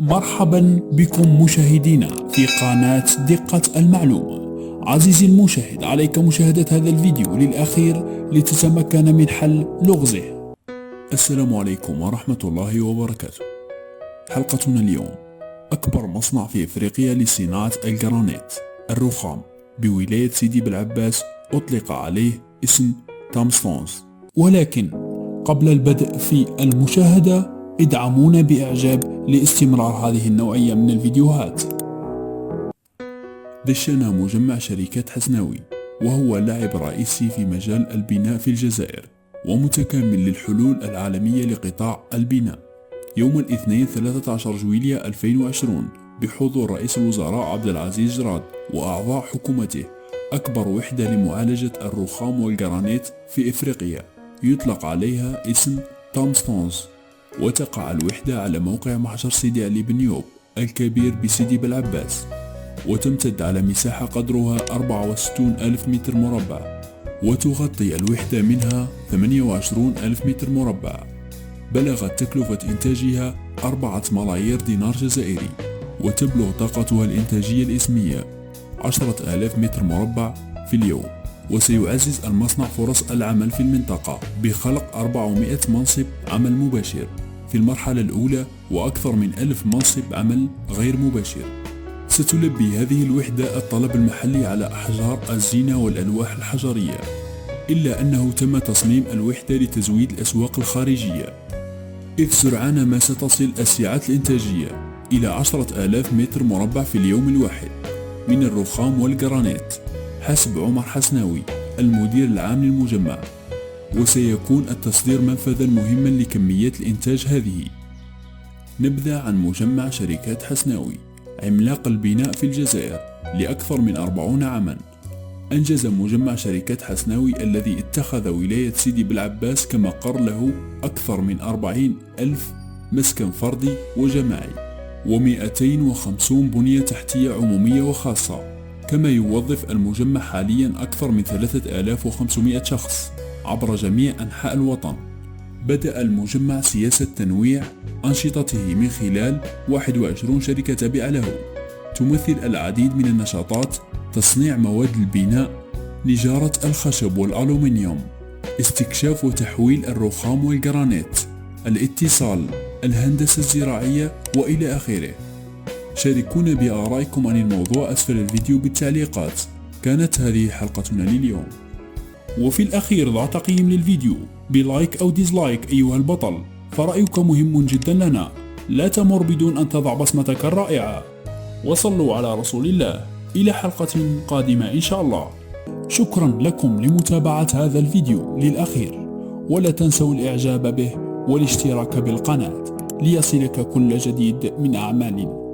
مرحبا بكم مشاهدينا في قناة دقة المعلومة. عزيزي المشاهد، عليك مشاهدة هذا الفيديو للأخير لتتمكن من حل لغزه. السلام عليكم ورحمة الله وبركاته. حلقتنا اليوم: أكبر مصنع في إفريقيا لصناعة الجرانيت الرخام بولاية سيدي بالعباس أطلق عليه اسم تامستونز. ولكن قبل البدء في المشاهدة ادعمونا بإعجاب لاستمرار هذه النوعية من الفيديوهات. دشن مجمع شركات حسناوي، وهو لاعب رئيسي في مجال البناء في الجزائر ومتكامل للحلول العالمية لقطاع البناء، يوم الاثنين 13 جويلية 2020 بحضور رئيس الوزراء عبد العزيز جراد وأعضاء حكومته أكبر وحدة لمعالجة الرخام والجرانيت في إفريقيا يطلق عليها اسم تامستونز. وتقع الوحدة على موقع محجر سيدي علي بن يوب الكبير بسيدي بالعباس، وتمتد على مساحة قدرها 64 ألف متر مربع، وتغطي الوحدة منها 28 ألف متر مربع. بلغت تكلفة إنتاجها 4 ملايير دينار جزائري، وتبلغ طاقتها الإنتاجية الإسمية 10 آلاف متر مربع في اليوم. وسيعزز المصنع فرص العمل في المنطقة بخلق 400 منصب عمل مباشر في المرحلة الأولى، وأكثر من 1000 منصب عمل غير مباشر. ستلبي هذه الوحدة الطلب المحلي على أحجار الزينة والألواح الحجرية، إلا أنه تم تصميم الوحدة لتزويد الأسواق الخارجية، إذ سرعان ما ستصل السعات الإنتاجية إلى 10 آلاف متر مربع في اليوم الواحد من الرخام والجرانيت حسب عمر حسناوي المدير العام للمجمع. وسيكون التصدير منفذا مهما لكميات الإنتاج هذه. نبذة عن مجمع شركات حسناوي، عملاق البناء في الجزائر لأكثر من 40 عاما. أنجز مجمع شركات حسناوي الذي اتخذ ولاية سيدي بالعباس كمقر له أكثر من 40 ألف مسكن فردي وجماعي، و250 بنية تحتية عمومية وخاصة. كما يوظف المجمع حاليا أكثر من 3500 شخص عبر جميع أنحاء الوطن. بدأ المجمع سياسة تنويع أنشطته من خلال 21 شركة تابعة له، تمثل العديد من النشاطات: تصنيع مواد البناء، نجارة الخشب والألومنيوم، استكشاف وتحويل الرخام والجرانيت، الاتصال، الهندسة الزراعية، وإلى آخره. شاركونا بآرائكم عن الموضوع أسفل الفيديو بالتعليقات. كانت هذه حلقتنا لليوم. وفي الأخير ضع تقييم للفيديو بلايك أو ديزلايك أيها البطل، فرأيك مهم جدا لنا. لا تمر بدون أن تضع بصمتك الرائعة. وصلوا على رسول الله. إلى حلقة قادمة إن شاء الله. شكرا لكم لمتابعة هذا الفيديو للأخير، ولا تنسوا الإعجاب به والاشتراك بالقناة ليصلك كل جديد من أعمالنا.